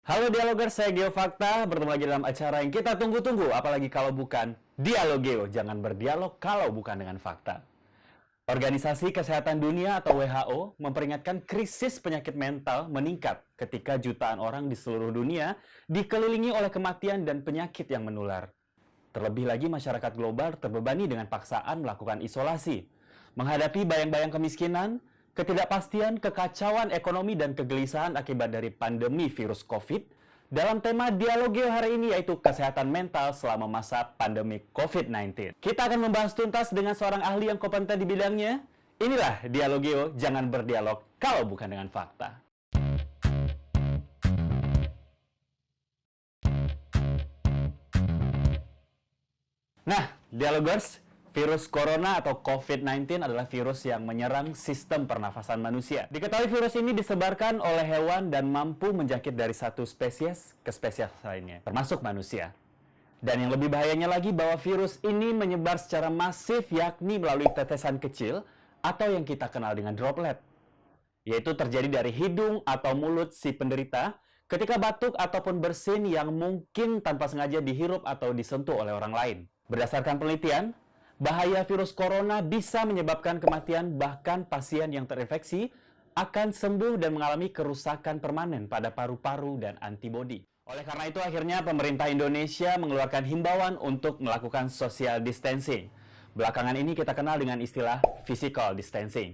Halo Dialogers, saya Geo Fakta. Bertemu lagi dalam acara yang kita tunggu-tunggu. Apalagi kalau bukan Dialogeo. Jangan berdialog kalau bukan dengan fakta. Organisasi Kesehatan Dunia atau WHO memperingatkan krisis penyakit mental meningkat ketika jutaan orang di seluruh dunia dikelilingi oleh kematian dan penyakit yang menular. Terlebih lagi masyarakat global terbebani dengan paksaan melakukan isolasi, menghadapi bayang-bayang kemiskinan, ketidakpastian, kekacauan ekonomi, dan kegelisahan akibat dari pandemi virus COVID. Dalam tema Dialogio hari ini yaitu kesehatan mental selama masa pandemi COVID-19. Kita akan membahas tuntas dengan seorang ahli yang kompeten di bidangnya. Inilah Dialogio, jangan berdialog kalau bukan dengan fakta. Nah, Dialogers, virus corona atau COVID-19 adalah virus yang menyerang sistem pernafasan manusia. Diketahui virus ini disebarkan oleh hewan dan mampu menjangkit dari satu spesies ke spesies lainnya, termasuk manusia. Dan yang lebih bahayanya lagi bahwa virus ini menyebar secara masif yakni melalui tetesan kecil atau yang kita kenal dengan droplet. Yaitu terjadi dari hidung atau mulut si penderita ketika batuk ataupun bersin yang mungkin tanpa sengaja dihirup atau disentuh oleh orang lain. Berdasarkan penelitian, bahaya virus corona bisa menyebabkan kematian, bahkan pasien yang terinfeksi akan sembuh dan mengalami kerusakan permanen pada paru-paru dan antibodi. Oleh karena itu, akhirnya pemerintah Indonesia mengeluarkan himbauan untuk melakukan social distancing. Belakangan ini kita kenal dengan istilah physical distancing.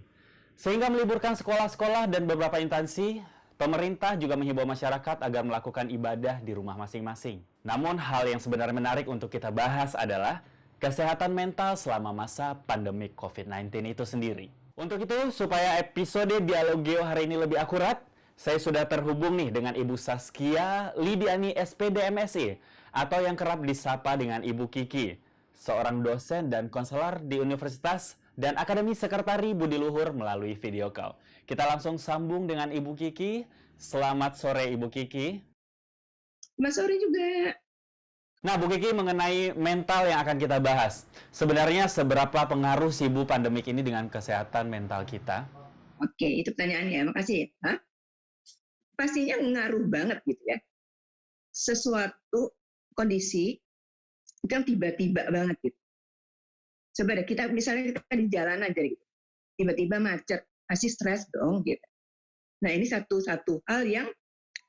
Sehingga meliburkan sekolah-sekolah dan beberapa instansi, pemerintah juga menghimbau masyarakat agar melakukan ibadah di rumah masing-masing. Namun hal yang sebenarnya menarik untuk kita bahas adalah kesehatan mental selama masa pandemi COVID-19 itu sendiri. Untuk itu, supaya episode Dialogio hari ini lebih akurat, saya sudah terhubung nih dengan Ibu Saskia Lidiani SPD MSI atau yang kerap disapa dengan Ibu Kiki, seorang dosen dan konselor di Universitas dan Akademi Sekretari Budi Luhur melalui video call. Kita langsung sambung dengan Ibu Kiki. Selamat sore Ibu Kiki. Selamat sore juga. Nah, Bu Kiki, mengenai mental yang akan kita bahas. Sebenarnya seberapa pengaruh sih Bu pandemik ini dengan kesehatan mental kita? Oke, itu pertanyaannya. Makasih. Hah? Pastinya ngaruh banget gitu ya. Sesuatu kondisi itu yang tiba-tiba banget gitu. Coba deh kita misalnya kita di jalan aja gitu. Tiba-tiba macet, pasti stres dong gitu. Nah, ini satu hal yang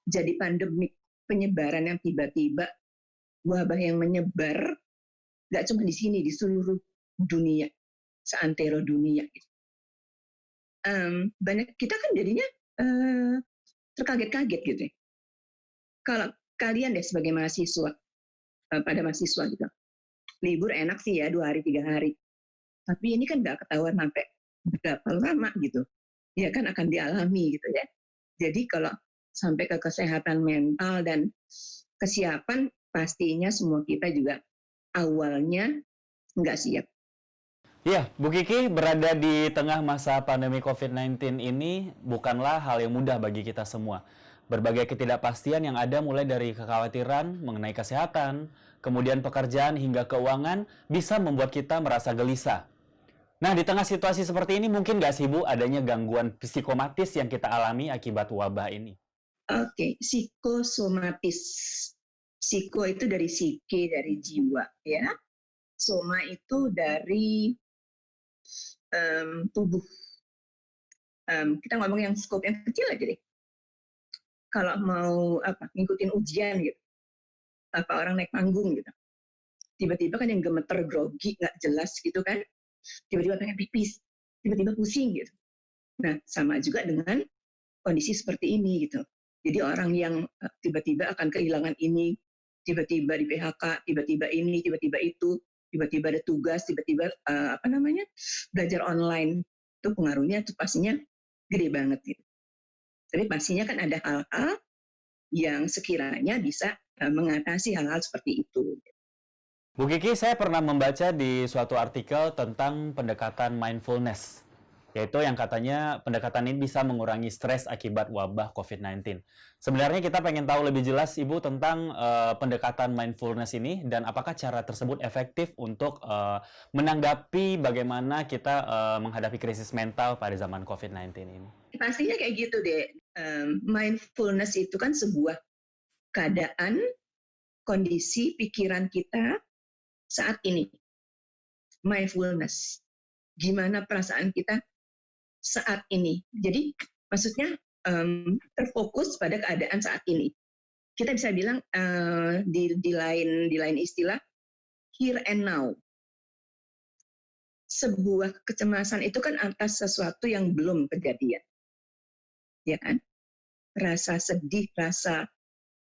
jadi pandemik, penyebaran yang tiba-tiba, wabah yang menyebar nggak cuma di sini, di seluruh dunia, seantero dunia gitu. Banyak kita kan jadinya terkaget-kaget gitu ya. Kalau kalian deh sebagai mahasiswa, pada mahasiswa gitu, libur enak sih ya 2 hari 3 hari, tapi ini kan nggak ketahuan sampai berapa lama gitu, ya kan akan dialami gitu ya. Jadi kalau sampai ke kesehatan mental dan kesiapan, pastinya semua kita juga awalnya nggak siap. Iya, Bu Kiki, berada di tengah masa pandemi COVID-19 ini bukanlah hal yang mudah bagi kita semua. Berbagai ketidakpastian yang ada mulai dari kekhawatiran mengenai kesehatan, kemudian pekerjaan hingga keuangan bisa membuat kita merasa gelisah. Nah, di tengah situasi seperti ini mungkin nggak sih Bu adanya gangguan psikomatis yang kita alami akibat wabah ini? Oke, psikosomatis. Psiko itu dari psike, dari jiwa ya. Soma itu dari tubuh. Kita ngomong yang skop yang kecil aja deh. Kalau mau ngikutin ujian gitu, orang naik panggung gitu, tiba-tiba kan yang gemeter, grogi, nggak jelas gitu kan, tiba-tiba pengen pipis, tiba-tiba pusing gitu. Nah, sama juga dengan kondisi seperti ini gitu. Jadi orang yang tiba-tiba akan kehilangan ini, tiba-tiba di PHK, tiba-tiba ini, tiba-tiba itu, tiba-tiba ada tugas, tiba-tiba belajar online, itu pengaruhnya itu pastinya gede banget gitu. Tapi pastinya kan ada hal-hal yang sekiranya bisa mengatasi hal-hal seperti itu. Bu Kiki, saya pernah membaca di suatu artikel tentang pendekatan mindfulness, yaitu yang katanya pendekatan ini bisa mengurangi stres akibat wabah COVID-19. Sebenarnya kita pengen tahu lebih jelas, Ibu, tentang pendekatan mindfulness ini dan apakah cara tersebut efektif untuk menanggapi bagaimana kita menghadapi krisis mental pada zaman COVID-19 ini. Pastinya kayak gitu deh. Mindfulness itu kan sebuah keadaan, kondisi pikiran kita saat ini. Mindfulness. Gimana perasaan kita saat ini. Jadi maksudnya terfokus pada keadaan saat ini. Kita bisa bilang di lain istilah here and now. Sebuah kecemasan itu kan atas sesuatu yang belum kejadian. Ya kan? Rasa sedih, rasa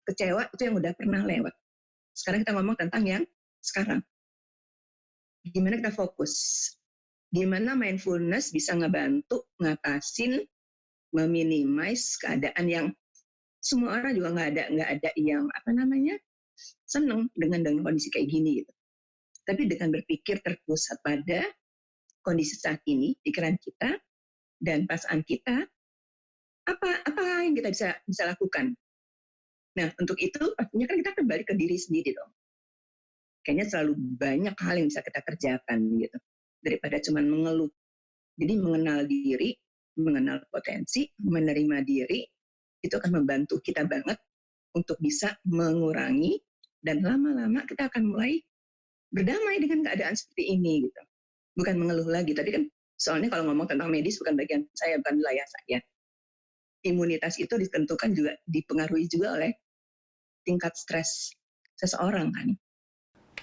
kecewa itu yang udah pernah lewat. Sekarang kita ngomong tentang yang sekarang. Gimana kita fokus? Gimana mindfulness bisa ngebantu ngatasin, meminimize keadaan yang semua orang juga nggak ada yang seneng dengan kondisi kayak gini gitu. Tapi dengan berpikir terpusat pada kondisi saat ini, pikiran kita dan perasaan kita, apa yang kita bisa lakukan. Nah, untuk itu pastinya kan kita kembali ke diri sendiri dong. Kayaknya selalu banyak hal yang bisa kita kerjakan gitu, daripada cuma mengeluh. Jadi mengenal diri, mengenal potensi, menerima diri, itu akan membantu kita banget untuk bisa mengurangi, dan lama-lama kita akan mulai berdamai dengan keadaan seperti ini gitu. Bukan mengeluh lagi, tapi kan soalnya kalau ngomong tentang medis bukan bagian saya, bukan wilayah saya. Imunitas itu ditentukan juga, dipengaruhi juga oleh tingkat stres seseorang kan.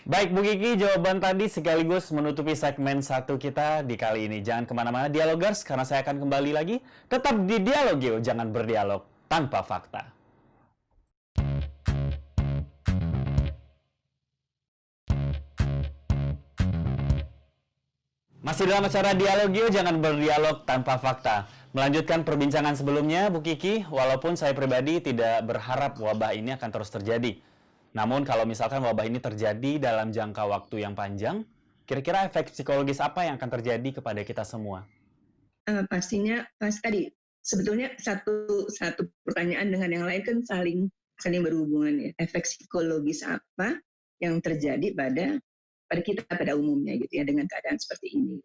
Baik Bu Kiki, jawaban tadi sekaligus menutupi segmen 1 kita di kali ini. Jangan kemana-mana Dialogers, karena saya akan kembali lagi. Tetap di Dialog Yuk, jangan berdialog tanpa fakta. Masih dalam acara Dialog Yuk, jangan berdialog tanpa fakta. Melanjutkan perbincangan sebelumnya, Bu Kiki, walaupun saya pribadi tidak berharap wabah ini akan terus terjadi. Namun kalau misalkan wabah ini terjadi dalam jangka waktu yang panjang, kira-kira efek psikologis apa yang akan terjadi kepada kita semua? Pastinya, tadi, sebetulnya satu pertanyaan dengan yang lain kan saling berhubungan ya. Efek psikologis apa yang terjadi pada kita pada umumnya gitu ya, dengan keadaan seperti ini.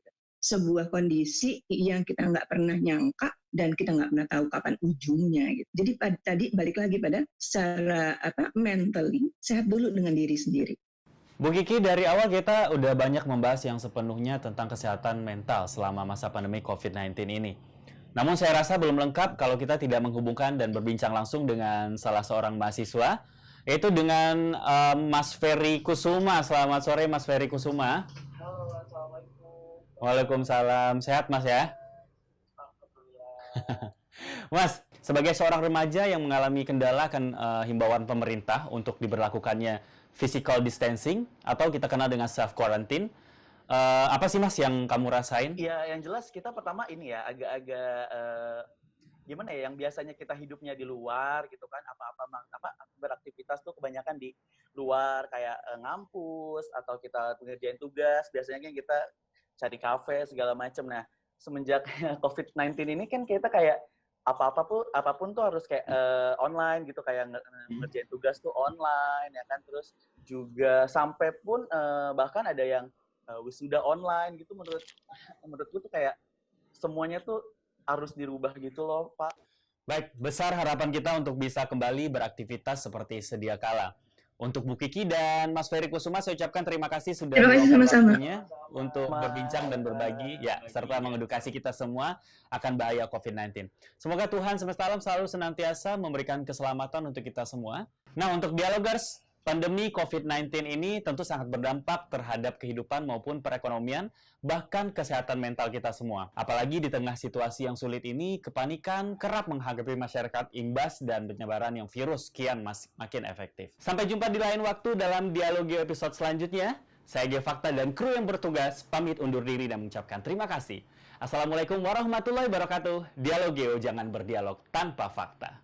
Sebuah kondisi yang kita nggak pernah nyangka dan kita nggak pernah tahu kapan ujungnya gitu. Jadi tadi balik lagi pada secara mentally sehat dulu dengan diri sendiri. Bu Kiki, dari awal kita udah banyak membahas yang sepenuhnya tentang kesehatan mental selama masa pandemi COVID-19 ini. Namun saya rasa belum lengkap kalau kita tidak menghubungkan dan berbincang langsung dengan salah seorang mahasiswa, yaitu dengan Mas Ferry Kusuma. Selamat sore Mas Ferry Kusuma. Halo, Assalamualaikum. Waalaikumsalam. Sehat Mas ya? Mas, sebagai seorang remaja yang mengalami kendala akan himbauan pemerintah untuk diberlakukannya physical distancing atau kita kenal dengan self quarantine, apa sih Mas yang kamu rasain? Ya, yang jelas kita pertama ini ya agak-agak gimana ya, yang biasanya kita hidupnya di luar gitu kan, beraktivitas tuh kebanyakan di luar kayak ngampus atau kita ngerjain tugas, biasanya kan kita cari kafe segala macam. Nah, semenjak COVID-19 ini kan kita kayak apapun tuh harus kayak online gitu, kayak ngerjain tugas tuh online ya kan, terus juga sampai pun bahkan ada yang wisuda online gitu. Menurutku tuh kayak semuanya tuh harus dirubah gitu loh, Pak. Baik, besar harapan kita untuk bisa kembali beraktivitas seperti sedia kala. Untuk Bu Kiki dan Mas Ferry Kusuma, saya ucapkan terima kasih sudah meluangkan waktunya untuk berbincang dan berbagi, ya, serta mengedukasi kita semua akan bahaya COVID-19. Semoga Tuhan semesta alam selalu senantiasa memberikan keselamatan untuk kita semua. Nah, untuk Dialogers, pandemi COVID-19 ini tentu sangat berdampak terhadap kehidupan maupun perekonomian, bahkan kesehatan mental kita semua. Apalagi di tengah situasi yang sulit ini, kepanikan kerap menghadapi masyarakat imbas dan penyebaran yang virus kian makin efektif. Sampai jumpa di lain waktu dalam Dialog episode selanjutnya. Saya G Fakta dan kru yang bertugas pamit undur diri dan mengucapkan terima kasih. Assalamualaikum warahmatullahi wabarakatuh. Dialog jangan berdialog tanpa fakta.